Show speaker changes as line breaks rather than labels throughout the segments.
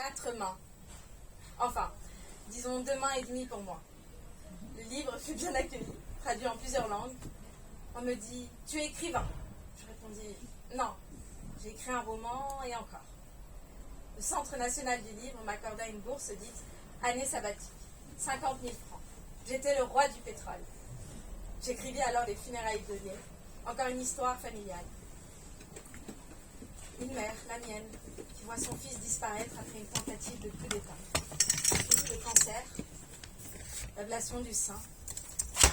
4 mains. Enfin, disons 2 mains et demie pour moi. Le livre fut bien accueilli, traduit en plusieurs langues. On me dit « Tu es écrivain ?» Je répondis « Non, j'ai écrit un roman et encore. » Le Centre national du livre m'accorda une bourse dite « Année sabbatique », 50 000 francs. J'étais le roi du pétrole. J'écrivis alors les funérailles de Lé, encore une histoire familiale. Une mère, la mienne, qui voit son fils disparaître après une tentative de coup d'État. Le cancer, l'ablation du sein.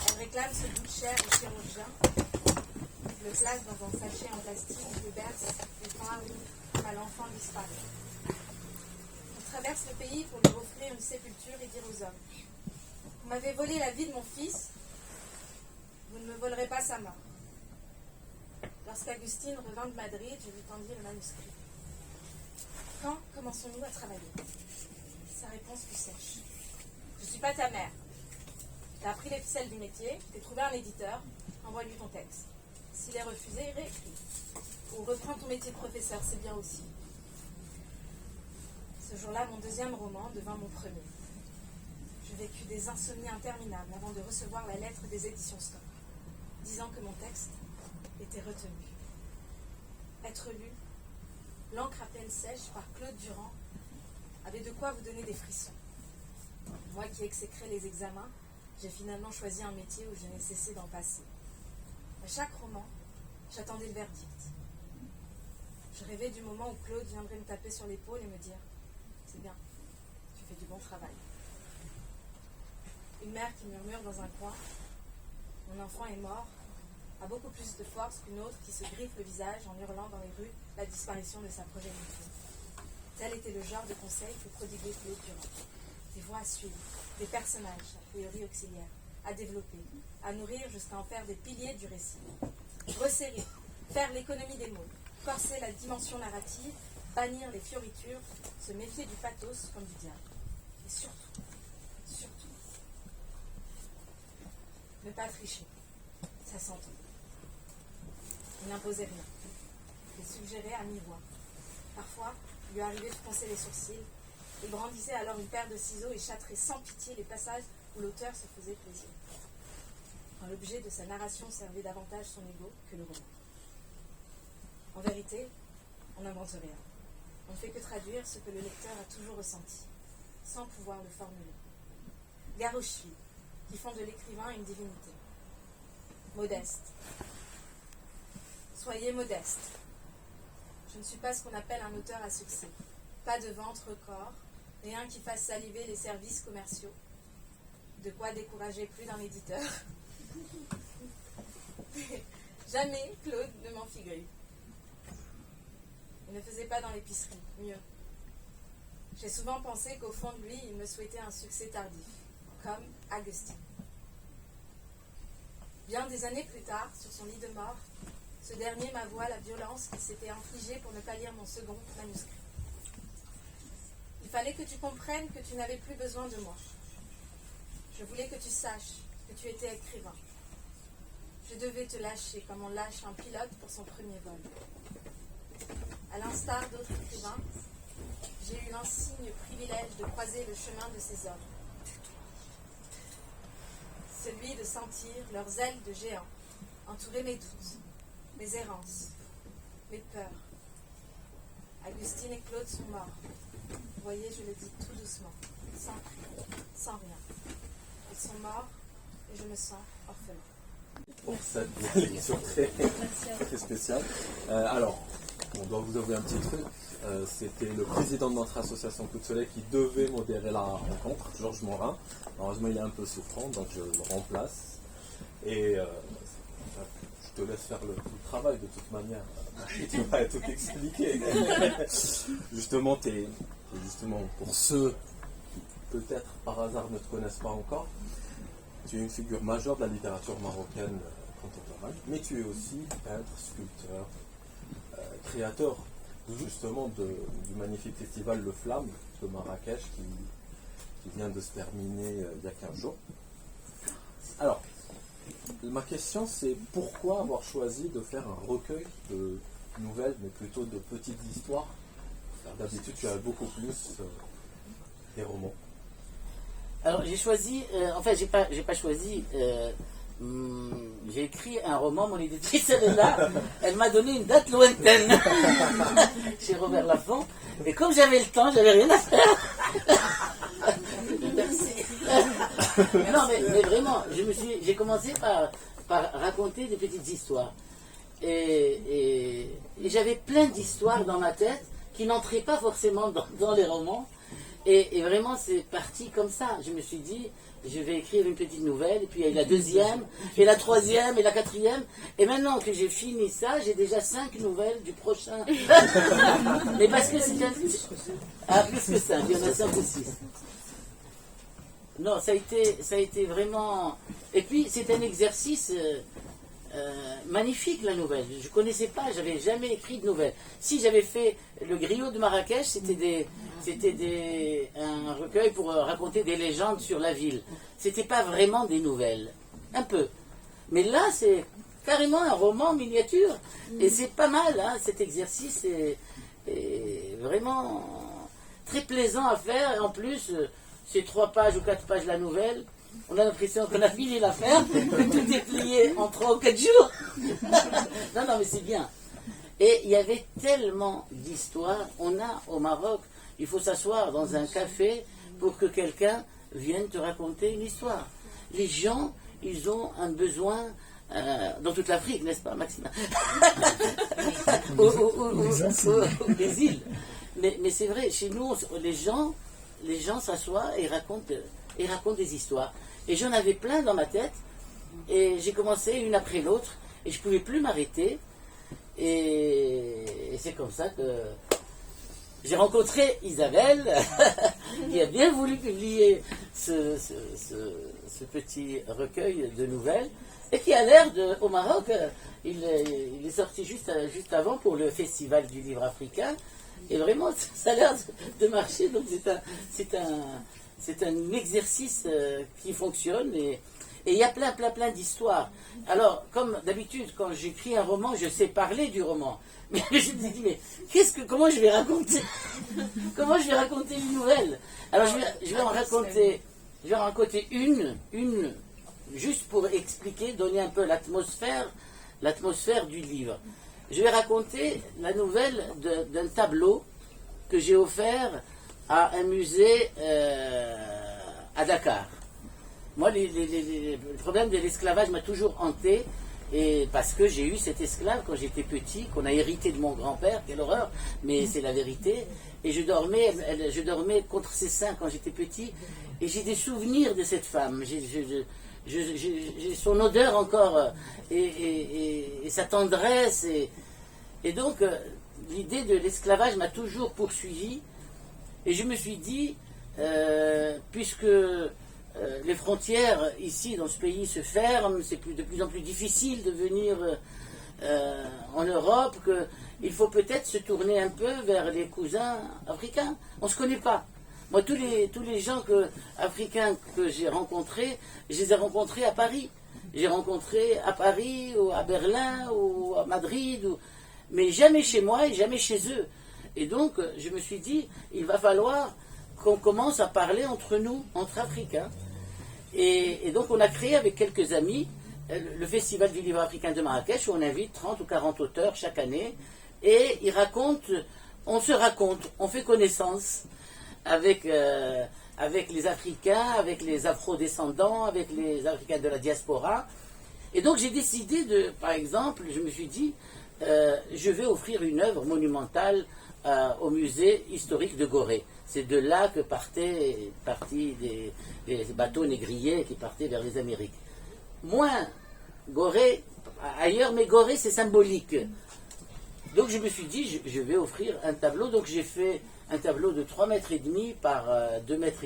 Elle réclame ce bout de chair au chirurgien. Il le place dans un sachet en plastique, le berce et tend à l'enfant disparu. On traverse le pays pour lui offrir une sépulture et dire aux hommes « Vous m'avez volé la vie de mon fils, vous ne me volerez pas sa mort. » Lorsqu'Agustine revint de Madrid, je lui tendis le manuscrit. « Quand commençons-nous à travailler ?» Sa réponse fut sèche. « Je ne suis pas ta mère. Tu as appris les ficelles du métier, tu as trouvé un éditeur, envoie-lui ton texte. S'il est refusé, réécris. Ou reprends ton métier de professeur, c'est bien aussi. » Ce jour-là, mon deuxième roman devint mon premier. Je vécus des insomnies interminables avant de recevoir la lettre des éditions Stock, disant que mon texte était retenu. Être lu, l'encre à peine sèche par Claude Durand, avait de quoi vous donner des frissons. Moi qui exécrais les examens, j'ai finalement choisi un métier où je n'ai cessé d'en passer. À chaque roman, j'attendais le verdict. Je rêvais du moment où Claude viendrait me taper sur l'épaule et me dire « C'est bien, tu fais du bon travail. » Une mère qui murmure dans un coin « Mon enfant est mort » a beaucoup plus de force qu'une autre qui se griffe le visage en hurlant dans les rues la disparition de sa progéniture. Tel était le genre de conseil que prodiguait Claude Durand. Des voix à suivre, des personnages, a priori auxiliaires, à développer, à nourrir jusqu'à en faire des piliers du récit. Resserrer, faire l'économie des mots, corser la dimension narrative, bannir les fioritures, se méfier du pathos comme du diable. Et surtout, ne pas tricher. Ça s'entend. Il n'imposait rien. Il suggérait à mi-voix. Parfois, il lui arrivait de froncer les sourcils. Il brandissait alors une paire de ciseaux et châtrait sans pitié les passages où l'auteur se faisait plaisir. Quand l'objet de sa narration servait davantage son ego que le roman. En vérité, on n'invente rien. On ne fait que traduire ce que le lecteur a toujours ressenti, sans pouvoir le formuler. Gare aux chevilles, qui font de l'écrivain une divinité. Modeste. Soyez modeste. Je ne suis pas ce qu'on appelle un auteur à succès. Pas de vente record, rien qui fasse saliver les services commerciaux. De quoi décourager plus d'un éditeur. Jamais Claude ne m'en fit grille. Il ne faisait pas dans l'épicerie, mieux. J'ai souvent pensé qu'au fond de lui, il me souhaitait un succès tardif, comme Agustine. Bien des années plus tard, sur son lit de mort, ce dernier m'avoua la violence qu'il s'était infligée pour ne pas lire mon second manuscrit. Il fallait que tu comprennes que tu n'avais plus besoin de moi. Je voulais que tu saches que tu étais écrivain. Je devais te lâcher comme on lâche un pilote pour son premier vol. À l'instar d'autres écrivains, j'ai eu l'insigne privilège de croiser le chemin de ces hommes. Celui de sentir leurs ailes de géants entourer mes doutes, mes errances, mes peurs. Agustine et Claude sont morts. Vous voyez, je le dis tout doucement, sans cri, sans rien. Ils sont morts et je me sens orphelin.
Pour cette lecture très spéciale. Alors, on doit vous avouer un petit truc. C'était le président de notre association Coup de Soleil qui devait modérer la rencontre, Georges Morin. Malheureusement, il est un peu souffrant, donc je le remplace. Et je te laisse faire le travail de toute manière. Tu vas tout expliquer. Justement, pour ceux qui peut-être par hasard ne te connaissent pas encore, tu es une figure majeure de la littérature marocaine contemporaine, mais tu es aussi peintre, sculpteur, créateur justement du magnifique festival Le Flamme de Marrakech qui vient de se terminer il y a 15 jours. Alors, ma question c'est pourquoi avoir choisi de faire un recueil de nouvelles, mais plutôt de petites histoires D'habitude, tu as beaucoup plus des romans.
Alors j'ai choisi, j'ai pas choisi, j'ai écrit un roman, mon éditrice elle est là, elle m'a donné une date lointaine chez Robert Laffont, et comme j'avais le temps, j'avais rien à faire. Non mais vraiment, j'ai commencé par raconter des petites histoires. Et j'avais plein d'histoires dans ma tête qui n'entraient pas forcément dans les romans. Et vraiment, c'est parti comme ça. Je me suis dit, je vais écrire une petite nouvelle, et puis il y a eu la deuxième, et la troisième, et la quatrième. Et maintenant que j'ai fini ça, j'ai déjà 5 nouvelles du prochain. Mais parce que c'est un... Ah, plus que 5, il y en a 5 ou 6. Non, ça a été vraiment... Et puis, c'est un exercice... magnifique la nouvelle. Je ne connaissais pas, j'avais jamais écrit de nouvelle. Si j'avais fait le griot de Marrakech, c'était un recueil pour raconter des légendes sur la ville. C'était pas vraiment des nouvelles, un peu. Mais là, c'est carrément un roman miniature, et c'est pas mal. Hein, cet exercice est vraiment très plaisant à faire. Et en plus, c'est 3 pages ou 4 pages la nouvelle. On a l'impression qu'on a fini l'affaire, que tout est plié en 3 ou 4 jours. Non, mais c'est bien. Et il y avait tellement d'histoires. On a au Maroc, il faut s'asseoir dans un café pour que quelqu'un vienne te raconter une histoire. Les gens, ils ont un besoin, dans toute l'Afrique, n'est-ce pas, Maxime? Ou les îles. Mais c'est vrai, chez nous, les gens s'assoient et racontent des histoires. Et j'en avais plein dans ma tête, et j'ai commencé une après l'autre, et je ne pouvais plus m'arrêter. Et c'est comme ça que j'ai rencontré Isabelle, qui a bien voulu publier ce petit recueil de nouvelles, et qui a l'air au Maroc, il est sorti juste avant pour le Festival du livre africain, et vraiment ça a l'air de marcher, donc c'est un exercice qui fonctionne, et il y a plein d'histoires. Alors, comme d'habitude, quand j'écris un roman, je sais parler du roman. Mais je me dis, mais comment je vais raconter comment je vais raconter une nouvelle? Alors, je vais en raconter une, juste pour expliquer, donner un peu l'atmosphère du livre. Je vais raconter la nouvelle d'un tableau que j'ai offert à un musée à Dakar. Moi, le problème de l'esclavage m'a toujours hanté, et parce que j'ai eu cet esclave quand j'étais petit, qu'on a hérité de mon grand-père, quelle horreur, mais c'est la vérité. Et je dormais contre ses seins quand j'étais petit, et j'ai des souvenirs de cette femme. J'ai son odeur encore, et sa tendresse, et donc l'idée de l'esclavage m'a toujours poursuivi. Et je me suis dit, puisque les frontières ici dans ce pays se ferment, c'est de plus en plus difficile de venir en Europe, qu'il faut peut-être se tourner un peu vers les cousins africains. On ne se connaît pas. Moi, tous les gens africains que j'ai rencontrés, je les ai rencontrés à Paris. J'ai rencontré à Paris, ou à Berlin, ou à Madrid, mais jamais chez moi et jamais chez eux. Et donc, je me suis dit, il va falloir qu'on commence à parler entre nous, entre Africains. Et donc, on a créé avec quelques amis le Festival du livre africain de Marrakech, où on invite 30 ou 40 auteurs chaque année. Et on se raconte, on fait connaissance avec les Africains, avec les Afro-descendants, avec les Africains de la diaspora. Et donc, j'ai décidé par exemple, je me suis dit, je vais offrir une œuvre monumentale au musée historique de Gorée. C'est de là que partis des bateaux négriers qui partaient vers les Amériques. Moins Gorée ailleurs, mais Gorée c'est symbolique. Donc je me suis dit, je vais offrir un tableau. Donc j'ai fait un tableau de 3,5 mètres par 2,5 mètres,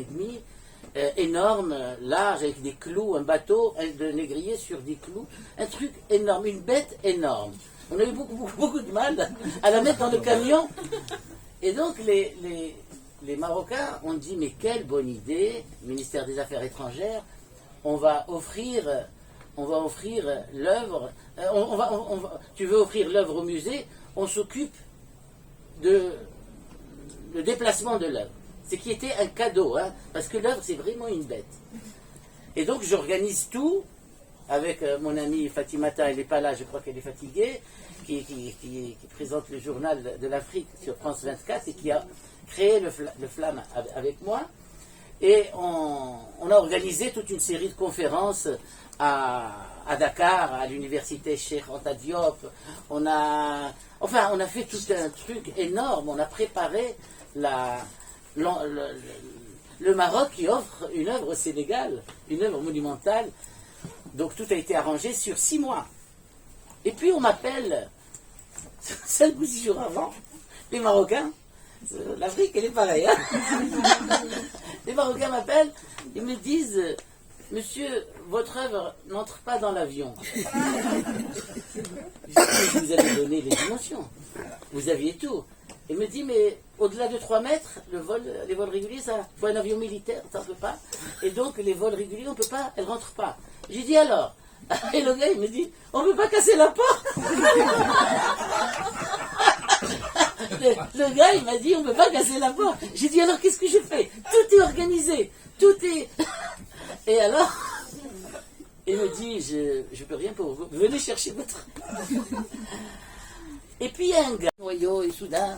énorme, large, avec des clous, un bateau de négrier sur des clous, un truc énorme, une bête énorme. On a eu beaucoup de mal à la mettre dans le camion. Et donc les Marocains ont dit, mais quelle bonne idée, ministère des Affaires étrangères, on va offrir l'œuvre, tu veux offrir l'œuvre au musée, on s'occupe de le déplacement de l'œuvre. C'est qui était un cadeau, hein, parce que l'œuvre, c'est vraiment une bête. Et donc, j'organise tout avec mon amie Fatimata, elle n'est pas là, je crois qu'elle est fatiguée, qui présente le journal de l'Afrique sur France 24 et qui a créé le Flamme avec moi. Et on a organisé toute une série de conférences à Dakar, à l'université Cheikh Anta Diop. On a fait tout un truc énorme. On a préparé le Maroc qui offre une œuvre au Sénégal, une œuvre monumentale. Donc tout a été arrangé sur 6 mois. Et puis on m'appelle 5 ou 6 jours avant, les Marocains. L'Afrique, elle est pareille. Hein. Les Marocains m'appellent, ils me disent, monsieur, votre œuvre n'entre pas dans l'avion. Je vous avais donné les dimensions. Vous aviez tout. Il me dit, mais au-delà de 3 mètres, les vols réguliers, ça faut un avion militaire, ça ne peut pas. Et donc, les vols réguliers, on ne peut pas, elles ne rentrent pas. J'ai dit alors. Et le gars, il me dit, on ne peut pas casser la porte. Le gars, il m'a dit, on ne peut pas casser la porte. J'ai dit, alors qu'est-ce que je fais? Tout est organisé. Tout est... Et alors, il me dit, je ne peux rien pour vous. Venez chercher votre... Et puis, il y a un gars, noyau et soudain.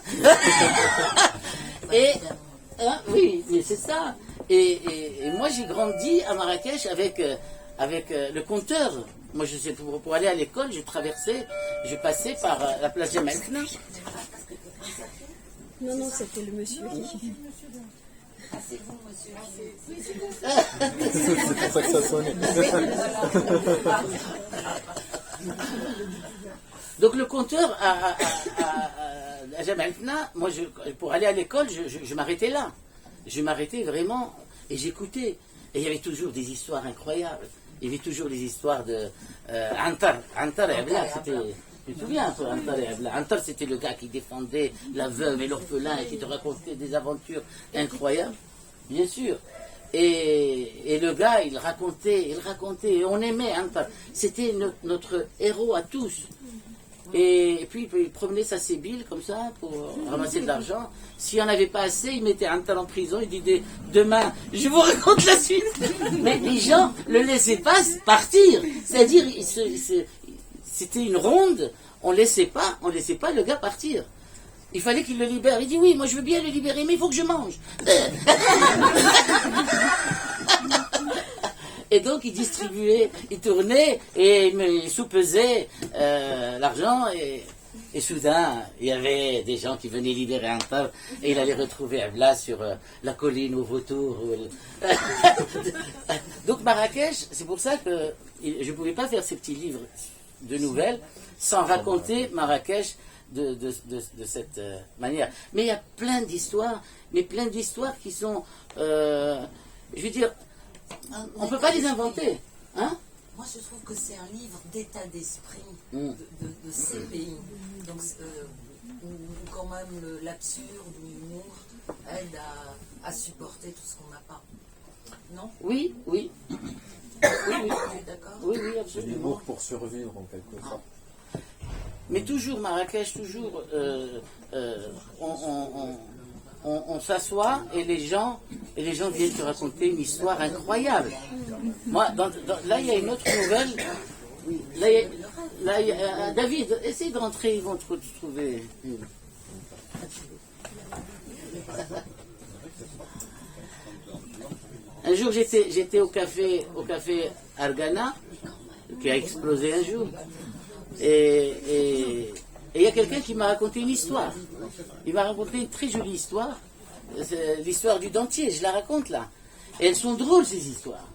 Et, hein, oui, c'est ça. Et moi, j'ai grandi à Marrakech avec le compteur. Moi, je sais, pour aller à l'école, je passais par la place Jemaa el-Fna.
Non, c'était le monsieur qui...
Ah, c'est vous, monsieur.
C'est pour ça que ça sonnait.
Donc le compteur à Jemaa el-Fna, moi, pour aller à l'école, je m'arrêtais là. Je m'arrêtais vraiment et j'écoutais. Et il y avait toujours des histoires incroyables. Il y avait toujours les histoires de Antar et Abla, c'était... Tu te souviens un peu, Antar et Abla? Antar, c'était le gars qui défendait la veuve et l'orphelin et qui te racontait des aventures incroyables, bien sûr. Et le gars, il racontait, et on aimait Antar. C'était notre héros à tous. Et puis, il promenait sa sébile comme ça pour ramasser de l'argent. S'il n'y en avait pas assez, il mettait Antar en prison. Il disait, demain, je vous raconte la suite. Mais les gens ne le laissaient pas partir. C'est-à-dire, c'était une ronde. On ne laissait pas le gars partir. Il fallait qu'il le libère. Il dit, oui, moi je veux bien le libérer, mais il faut que je mange. Et donc, il distribuait, il tournait et il soupesait l'argent. Et soudain, il y avait des gens qui venaient libérer Antar et il allait retrouver Abla sur la colline au vautour. Donc, Marrakech, c'est pour ça que je ne pouvais pas faire ces petits livres de nouvelles sans raconter Marrakech de cette manière. Mais il y a plein d'histoires, qui sont, je veux dire, on ne peut pas les inventer. Hein?
Moi, je trouve que c'est un livre d'état d'esprit de ces pays. Donc, où quand même l'absurde ou l'humour aide à supporter tout ce qu'on n'a pas. Non?
Oui. Oui,
d'accord.
Oui,
C'est
absolument.
l'humour pour survivre en quelque sorte.
Mais toujours, Marrakech, on s'assoit et les gens viennent te raconter une histoire incroyable. Moi, là, il y a une autre nouvelle. Là, il y a, David, essaye de rentrer, ils vont te trouver. Un jour, j'étais au café Argana, qui a explosé un jour. Et il y a quelqu'un qui m'a raconté une histoire. Il m'a raconté une très jolie histoire. C'est l'histoire du dentier, je la raconte là. Et elles sont drôles, ces histoires.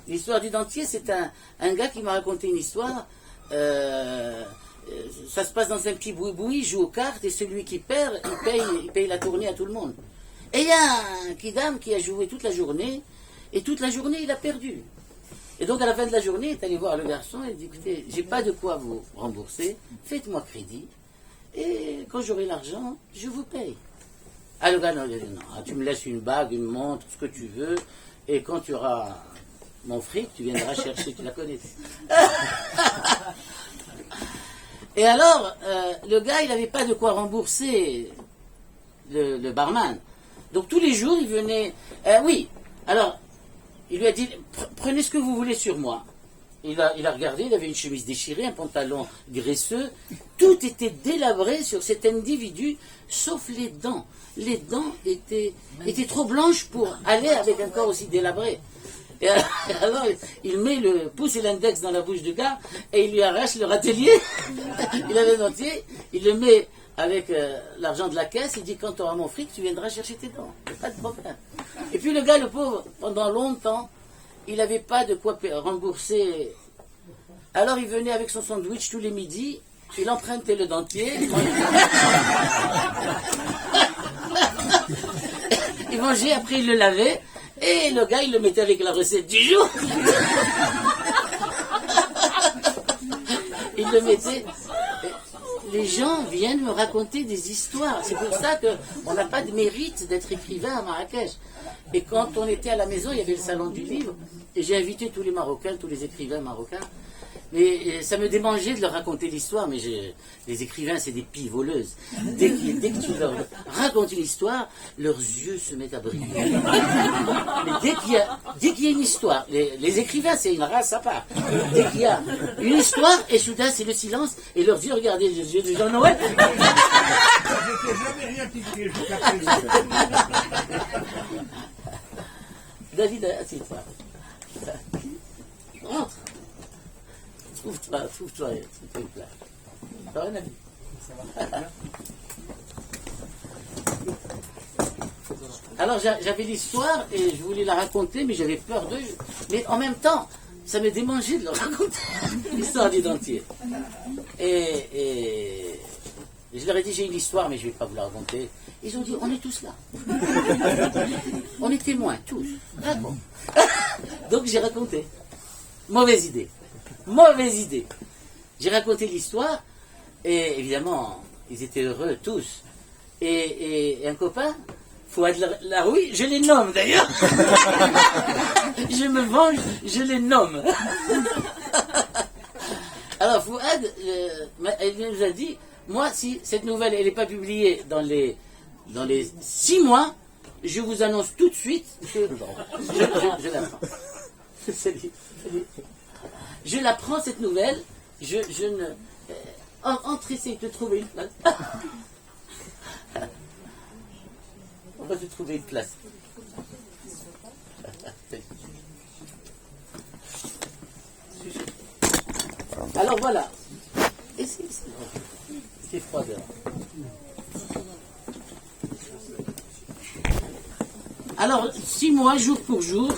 L'histoire du dentier, c'est un gars qui m'a raconté une histoire. Ça se passe dans un petit boui-boui, il joue aux cartes, et celui qui perd, il paye la tournée à tout le monde. Et il y a un kidam qui a joué toute la journée, et toute la journée, il a perdu. Et donc, à la fin de la journée, il est allé voir le garçon et il dit, écoutez, j'ai pas de quoi vous rembourser, faites-moi crédit, et quand j'aurai l'argent, je vous paye. Ah, le gars, non, tu me laisses une bague, une montre, ce que tu veux, et quand tu auras mon fric, tu viendras chercher, tu la connais. Et alors, le gars, il n'avait pas de quoi rembourser le barman. Donc tous les jours, il venait... oui, alors, il lui a dit, prenez ce que vous voulez sur moi. Il a regardé, il avait une chemise déchirée, un pantalon graisseux. Tout était délabré sur cet individu, sauf les dents. Les dents étaient trop blanches pour aller avec un corps aussi délabré. Et alors, il met le pouce et l'index dans la bouche du gars et il lui arrache le râtelier. Il avait un dentier, il le met avec l'argent de la caisse, il dit quand tu auras mon fric, tu viendras chercher tes dents. Pas de problème. Et puis le gars, le pauvre, pendant longtemps, il n'avait pas de quoi rembourser. Alors il venait avec son sandwich tous les midis, il empruntait le dentier. Il mangeait, après il le lavait. Et le gars, il le mettait avec la recette du jour. Il le mettait. Les gens viennent me raconter des histoires. C'est pour ça qu'on n'a pas de mérite d'être écrivain à Marrakech. Et quand on était à la maison, il y avait le salon du livre. Et j'ai invité tous les Marocains, tous les écrivains marocains. Mais ça me démangeait de leur raconter l'histoire, mais les écrivains, c'est des pilles voleuses. Dès que tu leur racontes une histoire, leurs yeux se mettent à briller. Mais dès qu'il y a une histoire, les écrivains, c'est une race à part. Dès qu'il y a une histoire, et soudain, c'est le silence, et leurs yeux, regardez les yeux de Jean Noël.
Je n'ai jamais rien piqué jusqu'à présent.
David, assieds-toi. Rentre. Trouve-toi une place. T'as rien à dire. Alors j'avais l'histoire et je voulais la raconter, mais j'avais peur d'eux. Mais en même temps, ça me démangeait de leur raconter l'histoire du dentier. Et je leur ai dit, j'ai une histoire, mais je ne vais pas vous la raconter. Ils ont dit, on est tous là. On est témoins, tous. D'accord. Donc j'ai raconté. Mauvaise idée. J'ai raconté l'histoire, et évidemment, ils étaient heureux tous. Et un copain, Fouad Laroui, je les nomme d'ailleurs. Je me venge, je les nomme. Alors Fouad, elle nous a dit, moi, si cette nouvelle elle n'est pas publiée dans les 6 mois, je vous annonce tout de suite que je la prends. Salut. Je la prends cette nouvelle, je ne... Entre, essaye de trouver une place. On va te trouver une place. Alors voilà. Et c'est froid dehors. Alors, 6 mois, jour pour jour,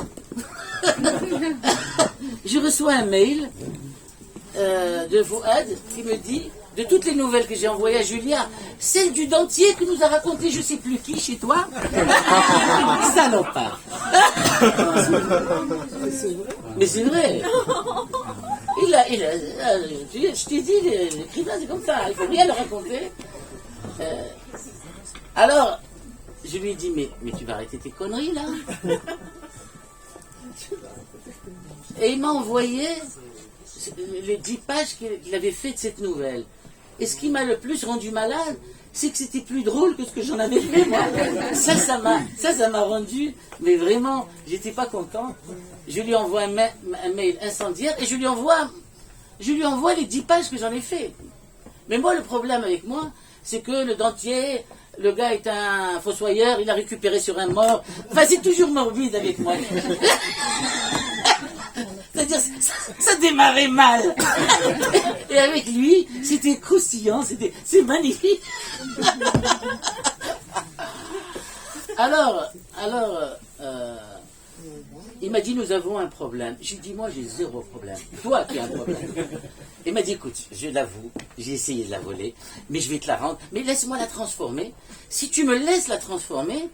je reçois un mail de Fouad qui me dit, de toutes les nouvelles que j'ai envoyées à Julia, celle du dentier que nous a raconté je ne sais plus qui chez toi, salopard. Mais c'est vrai. Je t'ai dit, l'écrivain c'est comme ça, il faut bien le raconter. Alors, je lui ai dit, mais tu vas arrêter tes conneries là. Et il m'a envoyé les 10 pages qu'il avait fait de cette nouvelle. Et ce qui m'a le plus rendu malade, c'est que c'était plus drôle que ce que j'en avais fait moi. Ça m'a rendu, mais vraiment, j'étais pas content. Je lui envoie un mail incendiaire et je lui envoie les 10 pages que j'en ai fait. Mais moi, le problème avec moi, c'est que le dentier, le gars est un fossoyeur, il a récupéré sur un mort. Enfin, c'est toujours morbide avec moi. C'est-à-dire, ça démarrait mal. Et avec lui, c'était croustillant, c'est magnifique. Alors, il m'a dit, nous avons un problème. J'ai dit, moi, j'ai 0 problème. Toi qui as un problème. Il m'a dit, écoute, je l'avoue, j'ai essayé de la voler, mais je vais te la rendre. Mais laisse-moi la transformer. Si tu me laisses la transformer,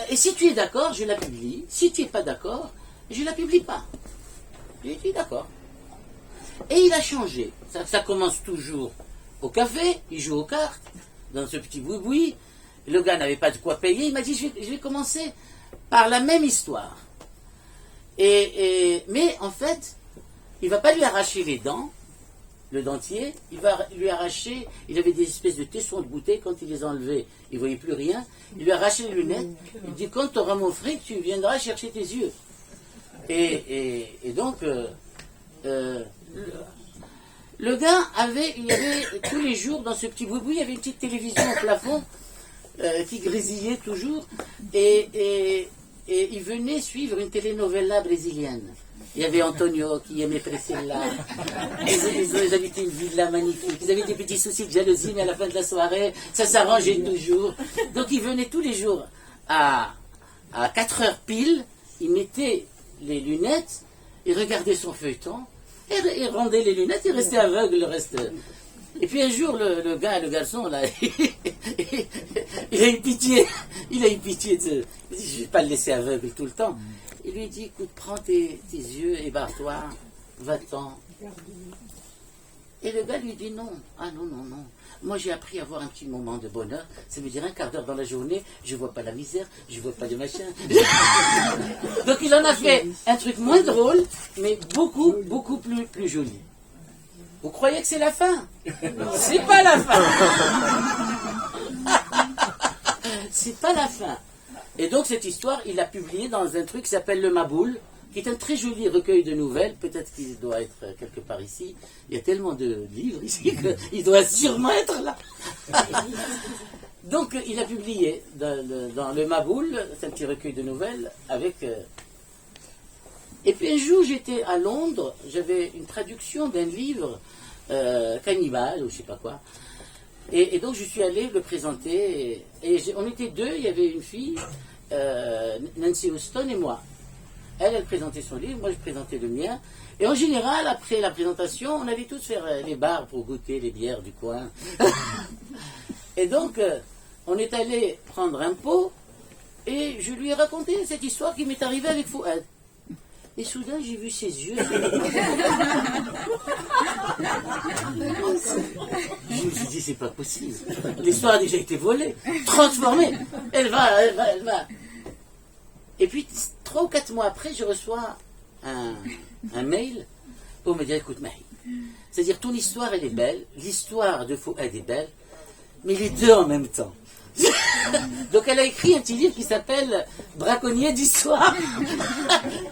et si tu es d'accord, je la publie. Si tu n'es pas d'accord, je ne la publie pas. J'ai dit, d'accord. Et il a changé. Ça commence toujours au café, il joue aux cartes, dans ce petit boui-boui. Le gars n'avait pas de quoi payer. Il m'a dit, je vais commencer par la même histoire. Mais en fait, il ne va pas lui arracher les dents. le dentier, il va lui arracher, il avait des espèces de tessons de bouteille, quand il les enlevait, il ne voyait plus rien, il lui arrachait les lunettes, il dit quand tu auras mon fric, tu viendras chercher tes yeux. Et donc, le gars il y avait tous les jours dans ce petit boui-boui, il y avait une petite télévision au plafond qui grésillait toujours, et il venait suivre une telenovela brésilienne. Il y avait Antonio qui aimait Priscilla. Ils habitaient une villa magnifique. Ils avaient des petits soucis de jalousie, mais à la fin de la soirée, ça s'arrangeait toujours. Donc il venait tous les jours à 4 heures pile, il mettait les lunettes, il regardait son feuilleton, et il rendait les lunettes, il restait aveugle le reste. Et puis un jour, le garçon, là, il a eu pitié. Il a eu pitié de... Il dit, je ne vais pas le laisser aveugle tout le temps. Il lui dit, écoute, prends tes yeux et barre-toi, va-t'en. Et le gars lui dit, non. Ah non. Moi, j'ai appris à avoir un petit moment de bonheur. Ça veut dire un quart d'heure dans la journée, je ne vois pas la misère, je ne vois pas de machin. Donc il en a fait un truc moins drôle, mais beaucoup plus joli. Vous croyez que c'est la fin? C'est pas la fin. C'est pas la fin. Et donc cette histoire, il l'a publiée dans un truc qui s'appelle Le Maboul, qui est un très joli recueil de nouvelles. Peut-être qu'il doit être quelque part ici. Il y a tellement de livres ici qu'il doit sûrement être là. Donc il a publié dans Le Maboul, c'est un petit recueil de nouvelles avec... Et puis un jour, j'étais à Londres, j'avais une traduction d'un livre, Cannibale, ou je sais pas quoi. Et donc je suis allé le présenter, on était deux, il y avait une fille, Nancy Houston et moi. Elle présentait son livre, moi je présentais le mien. Et en général, après la présentation, on allait tous faire les bars pour goûter les bières du coin. Et donc, on est allé prendre un pot, et je lui ai raconté cette histoire qui m'est arrivée avec Fouad. Et soudain, j'ai vu ses yeux. Je me suis dit, c'est pas possible. L'histoire a déjà été volée, transformée. Elle va. Et puis, 3 ou 4 mois après, je reçois un mail pour me dire, écoute, Marie, c'est-à-dire ton histoire, elle est belle, l'histoire de Fouad est belle, mais les deux en même temps. Donc elle a écrit un petit livre qui s'appelle Braconnier d'histoire.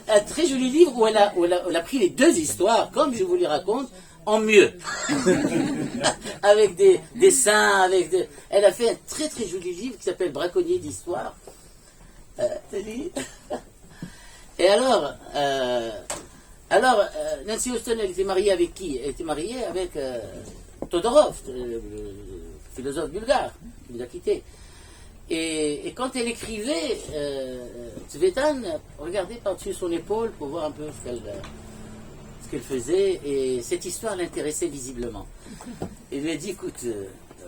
Un très joli livre où elle a pris les deux histoires, comme je vous les raconte, en mieux. Avec des dessins, elle a fait un très très joli livre qui s'appelle Braconnier d'histoire. Et alors, Nancy Houston, elle était mariée avec qui? Elle était mariée avec Todorov, le philosophe bulgare, qui nous a quittés. Et quand elle écrivait, Tsvetan regardait par-dessus son épaule pour voir un peu ce qu'elle faisait, et cette histoire l'intéressait visiblement. Et lui a dit, écoute,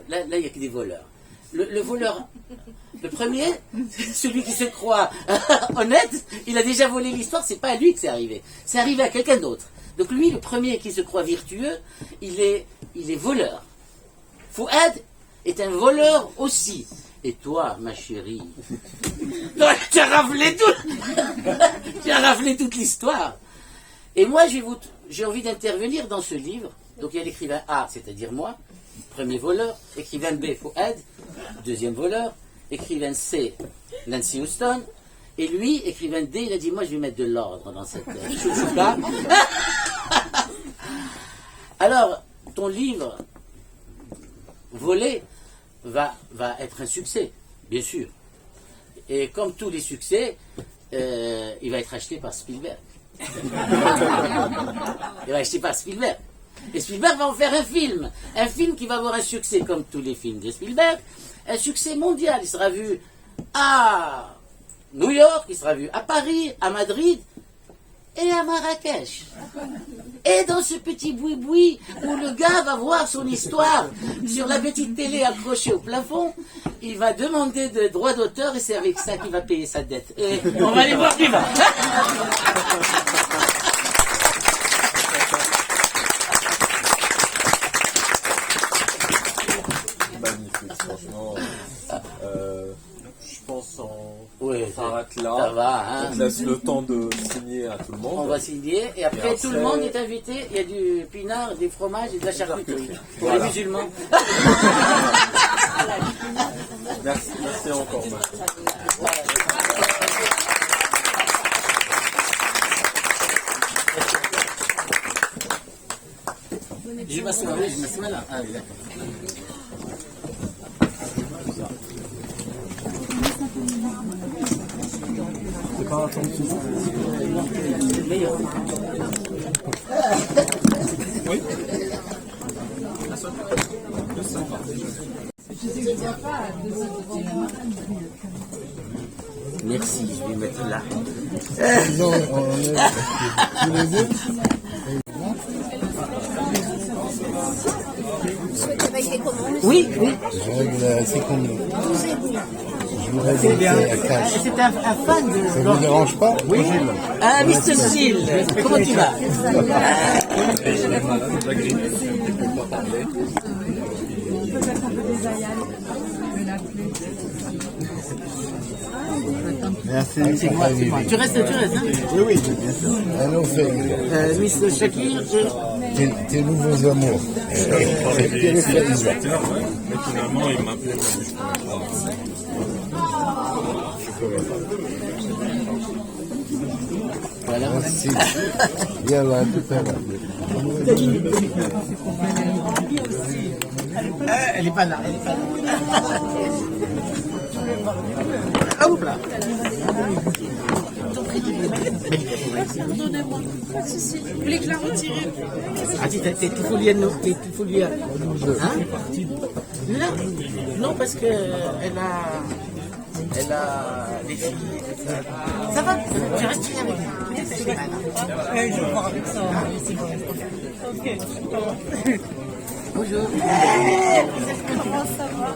là il n'y a que des voleurs. Le voleur, le premier, celui qui se croit honnête, il a déjà volé l'histoire, c'est pas à lui que c'est arrivé. C'est arrivé à quelqu'un d'autre. Donc lui, le premier qui se croit vertueux, il est voleur. Fouad est un voleur aussi. Et toi, ma chérie, toi, tu as raflé toute l'histoire. Et moi, j'ai envie d'intervenir dans ce livre. Donc il y a l'écrivain A, c'est-à-dire moi, premier voleur. Écrivain B, Fouad, deuxième voleur. Écrivain C, Nancy Houston. Et lui, écrivain D, il a dit, moi, je vais mettre de l'ordre dans cette chouchouka. Alors, ton livre volé va être un succès, bien sûr. Et comme tous les succès, il va être acheté par Spielberg. Il va acheter par Spielberg. Et Spielberg va en faire un film qui va avoir un succès comme tous les films de Spielberg, un succès mondial. Il sera vu à New York, il sera vu à Paris, à Madrid et à Marrakech. Et dans ce petit boui-boui où le gars va voir son histoire sur la petite télé accrochée au plafond, il va demander des droits d'auteur et c'est avec ça qu'il va payer sa dette. Et on va aller voir qui va.
Magnifique, franchement. Je pense en
Oui,
paraclet. là.
Ça va, hein.
On te laisse le temps de signer à tout le monde.
On va signer et après,
après-
tout le monde est invité. Il y a du pinard, des fromages et de la charcuterie. Pour
Voilà.
les musulmans.
Merci, merci encore. Marie.
Je m'assois là. Ah, oui, d'accord.
C'est pas un temps de Oui.
Merci, je vais mettre là.
Non, on est tous les deux.
Oui, oui.
Je règle, c'est combien? Je vous règle à cash.
C'est un fan de.
Ça vous dérange pas? Oui.
Ah, Mr. Seal, comment tu vas?
Merci.
C'est moi. Tu restes, hein?
Oui, oui, bien sûr. Allons, fait.
Mr. Shakir,
Tes nouveaux amours. Quel est le choix?
Mais finalement, il m'appelait
voilà.
Merci. Yallah, à tout à l'heure.
Elle est pas là, Ah, hop là. Donnez-moi. Pas de souci. Vous voulez que je la retire? Ah, t'es folie à nous. T'es folie à... Hein? Non, parce que elle a des filles. Ça va? Tu restes avec moi. Je vais voir avec ça. Ok. Bonjour. Comment ça va?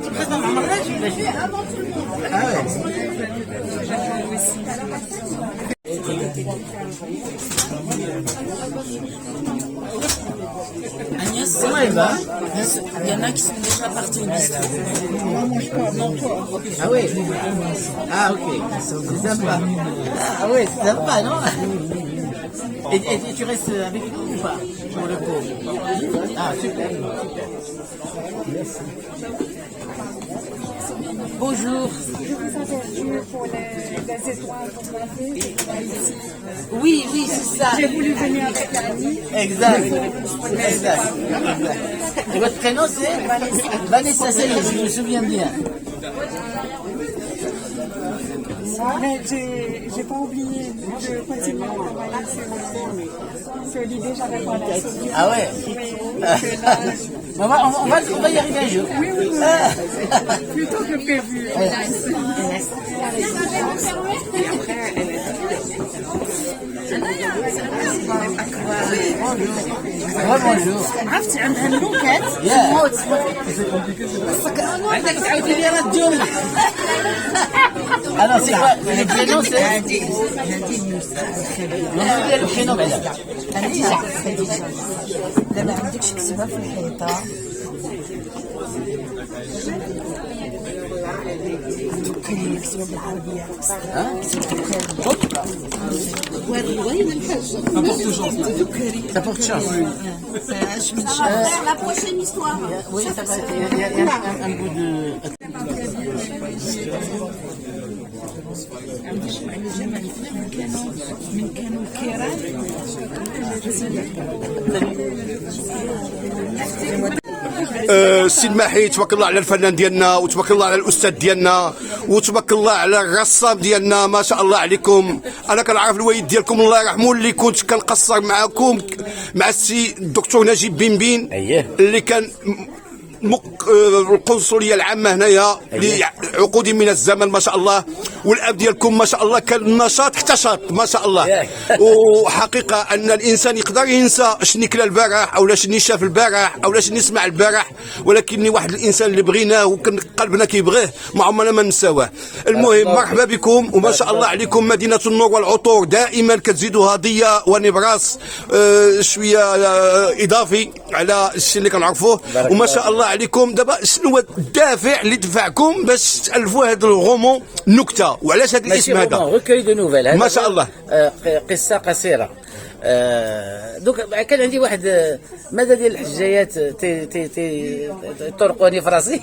Tu présentes un mariage, je l'ai fait avant tout le monde. Ah ouais.
Agnès,
Comment elle va?
il y en a qui sont déjà partis au bistrot.
Ah oui. Ah ok. C'est sympa. Ah oui, c'est sympa, non? Et tu restes avec nous ou pas? Pour le pot. Ah super. Bonjour.
Je vous interviewe pour les étoiles photographiques.
Oui, c'est ça.
J'ai voulu venir avec Annie.
Exact. Et votre prénom c'est Vanessa Sellier, je me souviens bien.
Mais j'ai pas oublié de continuer à travailler sur l'idée, j'avais pas la solution.
Ah ouais. On va y arriver un jour.
Oui. Plutôt que prévu.
Bonjour.
عرفتي عندها اللوكات
عندك تعاودي لي انا الديون. Alors c'est quoi le prénom c'est le prénom madame.
دابا عندك شي كتبه في الحيطه تذكري الكتبه بالعربيه
Ça porte chance.
La prochaine histoire.
Oui, ça va. Il y a un bout de.
من كانوا الكيران
السي الماحي تبارك الله على الفنان ديالنا وتبارك الله على الاستاذ ديالنا وتبارك الله على الرسام ديالنا ما شاء الله عليكم. انا كنعرف الوالد ديالكم الله يرحمه اللي كنت كنقصر معكم مع السي الدكتور نجيب بن اللي كان القنصليه العامه هنايا لعقود من الزمن ما شاء الله. والاب ديالكم ما شاء الله كان النشاط حتى شاط ما شاء الله. وحقيقه ان الانسان يقدر ينسى شني كلا البارح او شني شاف البارح او شني سمع البارح، ولكن واحد الانسان اللي بغيناه وكان قلبنا كيبغيه ما عمرنا ما نساوه. المهم مرحبا بكم وما شاء الله عليكم. مدينه النور والعطور دائما كتزيدوها ضياء ونبراس شويه اضافي على الشيء اللي كنعرفوه، وما شاء الله عليكم. دابا شنو هو الدافع اللي دفعكم باش تالفوا هذا الغومون نكته، وعلاش هذا الاسم هذا؟
ركوي دو نوفيل
ما شاء الله.
قصه قصيره. دوك كان عندي واحد ماذا ديال الحجايات طرقوني في راسي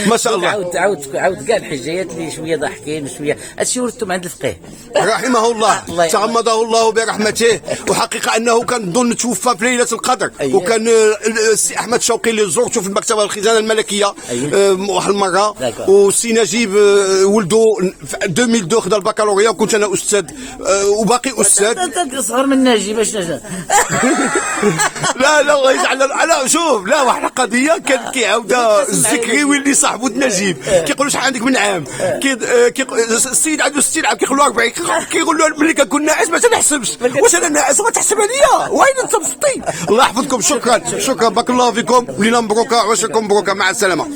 ما شاء الله.
عاود كاع الحجايات اللي شويه ضاحكين شويه هادشي ورثتهم عند الفقيه
رحمه الله تغمده الله برحمته. وحقيقه انه كان ظن توفى في ليله القدر. وكان السي احمد شوقي اللي زرته في المكتبه الخزانه الملكيه واحد المره، والسي نجيب ولده في 2002 خدا البكالوريا وكنت انا استاذ وباقي استاذ
صغر من ناجي باش
لا الله يجعل. لا شوف، لا واحد القضيه كان كيعاودها الزكري واللي صاحبو نجيب كيقول له شحال عندك من عام، السيد عنده 60 عام كيقول له 40، كيقول له ملي كنكون ناعس ما تنحسبش. واش انا ناعس وما تحسب عليا؟ وين انت مسطي؟ الله يحفظكم. شكرا بارك الله فيكم ولينا مبروكه وعشركم مبروكه. مع السلامه.